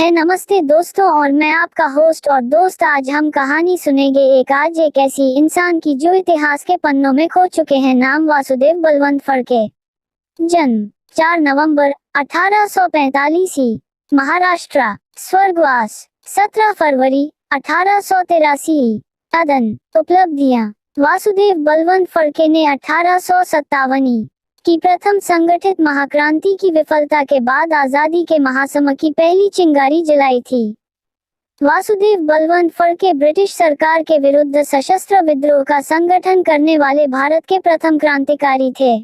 नमस्ते दोस्तों, और मैं आपका होस्ट और दोस्त। आज हम कहानी सुनेंगे एक ऐसी इंसान की जो इतिहास के पन्नों में खो चुके हैं। नाम वासुदेव बलवंत फड़के। जन्म 4 नवंबर 1845, महाराष्ट्र। स्वर्गवास 17 फरवरी 1883। अदन उपलब्धियां। वासुदेव बलवंत फड़के ने 1857 की प्रथम संगठित महाक्रांति की विफलता के बाद आजादी के महासमर की पहली चिंगारी जलाई थी। वासुदेव बलवंत फड़के ब्रिटिश सरकार के विरुद्ध सशस्त्र विद्रोह का संगठन करने वाले भारत के प्रथम क्रांतिकारी थे।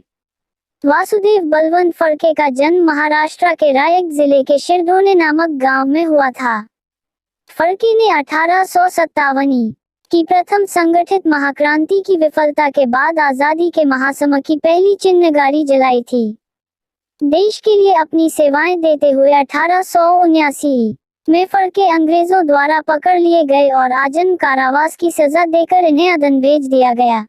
वासुदेव बलवंत फड़के का जन्म महाराष्ट्र के रायगढ़ जिले के शिरदोने नामक गांव में हुआ था। फड़के ने 1857 की प्रथम संगठित महाक्रांति की विफलता के बाद आजादी के महासमर की पहली चिंगारी जलाई थी। देश के लिए अपनी सेवाएं देते हुए 1879 में फड़के अंग्रेजों द्वारा पकड़ लिए गए और आजीवन कारावास की सजा देकर इन्हें अदन भेज दिया गया।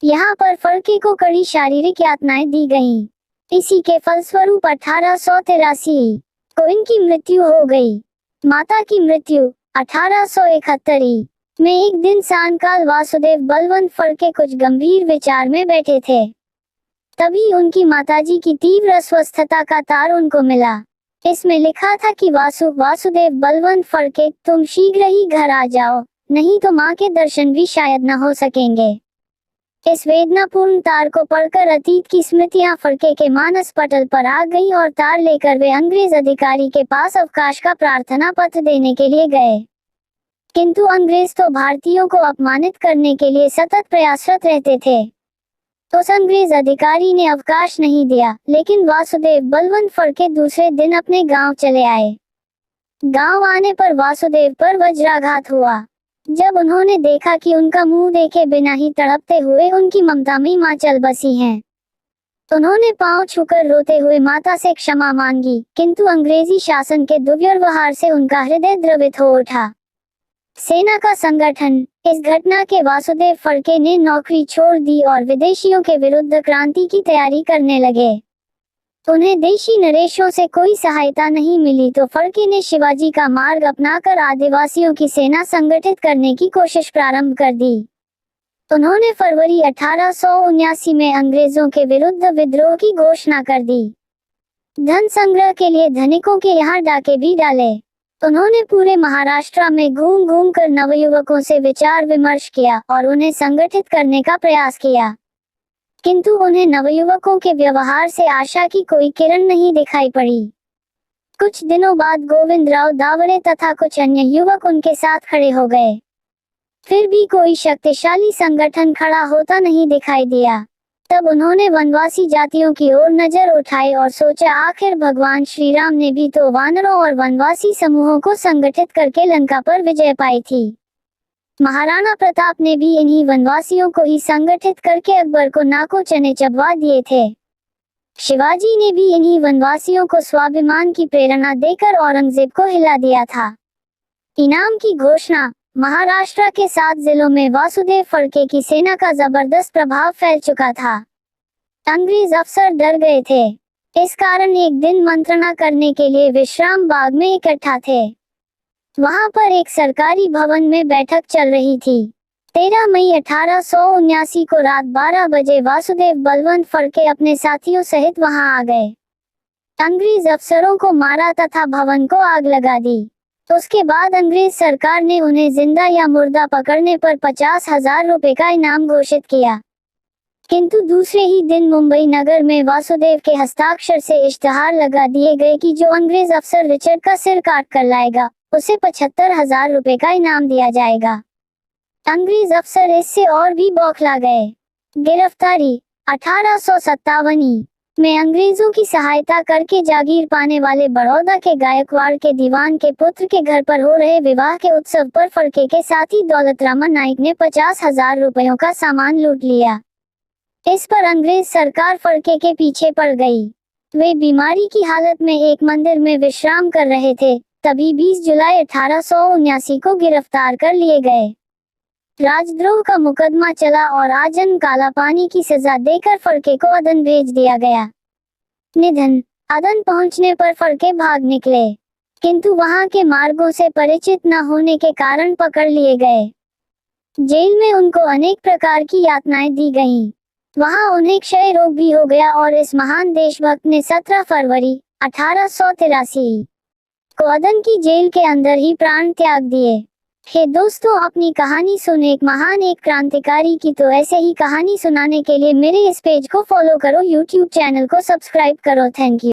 यहाँ पर फड़के को कड़ी शारीरिक यातनाएं दी गईं। इसी के फलस्वरूप 1883 को इनकी मृत्यु हो गई। माता की मृत्यु 1871 में एक दिन सायंकाल वासुदेव बलवंत फड़के कुछ गंभीर विचार में बैठे थे। तभी उनकी माताजी की तीव्र अस्वस्थता का तार उनको मिला। इसमें लिखा था कि वासुदेव बलवंत फड़के, तुम शीघ्र ही घर आ जाओ, नहीं तो माँ के दर्शन भी शायद न हो सकेंगे। इस वेदनापूर्ण तार को पढ़कर अतीत की स्मृतियां फड़के के मानस पटल पर आ गईं और तार लेकर वे अंग्रेज अधिकारी के पास अवकाश का प्रार्थना पत्र देने के लिए गए। किंतु अंग्रेज तो भारतीयों को अपमानित करने के लिए सतत प्रयासरत रहते थे। उस अंग्रेज अधिकारी ने अवकाश नहीं दिया, लेकिन वासुदेव बलवंत फड़के दूसरे दिन अपने गांव चले आए। गांव आने पर वासुदेव पर वज्राघात हुआ। जब उन्होंने देखा कि उनका मुंह देखे बिना ही तड़पते हुए उनकी ममता में मां चल बसी हैं, उन्होंने पांव छूकर रोते हुए माता से क्षमा मांगी। किंतु अंग्रेजी शासन के दुर्व्यवहार से उनका हृदय द्रवित हो उठा। सेना का संगठन। इस घटना के वासुदेव फड़के ने नौकरी छोड़ दी और विदेशियों के विरुद्ध क्रांति की तैयारी करने लगे। उन्हें देशी नरेशों से कोई सहायता नहीं मिली तो फड़के ने शिवाजी का मार्ग अपनाकर आदिवासियों की सेना संगठित करने की कोशिश प्रारंभ कर दी। उन्होंने फरवरी 1879 में अंग्रेजों के विरुद्ध विद्रोह की घोषणा कर दी। धन संग्रह के लिए धनिकों के यहाँ डाके भी डाले। उन्होंने पूरे महाराष्ट्र में घूम घूम कर नवयुवकों से विचार विमर्श किया और उन्हें संगठित करने का प्रयास किया, किंतु उन्हें नवयुवकों के व्यवहार से आशा की कोई किरण नहीं दिखाई पड़ी। कुछ दिनों बाद गोविंदराव दावरे तथा कुछ अन्य युवक उनके साथ खड़े हो गए। फिर भी कोई शक्तिशाली संगठन खड़ा होता नहीं दिखाई दिया। तब उन्होंने वनवासी जातियों की ओर नजर उठाई और सोचा, आखिर भगवान श्री राम ने भी तो वानरों और वनवासी समूहों को संगठित करके लंका पर विजय पाई थी। महाराणा प्रताप ने भी इन्हीं वनवासियों को ही संगठित करके अकबर को नाको चने चबवा दिए थे। शिवाजी ने भी इन्हीं वनवासियों को स्वाभिमान की प्रेरणा देकर औरंगजेब को हिला दिया था। इनाम की घोषणा। महाराष्ट्र के 7 जिलों में वासुदेव फड़के की सेना का जबरदस्त प्रभाव फैल चुका था। अंग्रेज अफसर डर गए थे। इस कारण एक दिन मंत्रणा करने के लिए विश्राम बाग में इकट्ठा थे। वहां पर एक सरकारी भवन में बैठक चल रही थी। 13 मई 1879 को रात 12 बजे वासुदेव बलवंत फड़के अपने साथियों सहित वहां आ गए। अंग्रेज अफसरों को मारा तथा भवन को आग लगा दी। उसके बाद अंग्रेज सरकार ने उन्हें जिंदा या मुर्दा पकड़ने पर 50,000 रुपए का इनाम घोषित किया। किंतु दूसरे ही दिन मुंबई नगर में वासुदेव के हस्ताक्षर से इश्तहार लगा दिए गए कि जो अंग्रेज अफसर रिचर्ड का सिर काट कर लाएगा, उसे 75,000 रुपए का इनाम दिया जाएगा। अंग्रेज अफसर इससे और भी बौखला गए। गिरफ्तारी। 1857 में अंग्रेजों की सहायता करके जागीर पाने वाले बड़ौदा के गायकवाड़ के दीवान के पुत्र के घर पर हो रहे विवाह के उत्सव पर फड़के के साथी दौलतरामन नाइक ने 50,000 रुपयों का सामान लूट लिया। इस पर अंग्रेज सरकार फड़के के पीछे पड़ गई। वे बीमारी की हालत में एक मंदिर में विश्राम कर रहे थे। तभी 20 जुलाई 1879 को गिरफ्तार कर लिए गए। राजद्रोह का मुकदमा चला और आजीवन काला पानी की सजा देकर फड़के को अदन भेज दिया गया। निधन। अदन पहुंचने पर फड़के भाग निकले। किंतु वहां के मार्गों से परिचित न होने के कारण पकड़ लिए गए। जेल में उनको अनेक प्रकार की यातनाएं दी गईं। वहां उन्हें क्षय रोग भी हो गया और इस महान देशभक्त ने 17 फरवरी 1883 को अदन की जेल के अंदर ही प्राण त्याग दिए। हे दोस्तों, अपनी कहानी सुन एक महान एक क्रांतिकारी की, तो ऐसे ही कहानी सुनाने के लिए मेरे इस पेज को फॉलो करो, यूट्यूब चैनल को सब्सक्राइब करो। Thank you.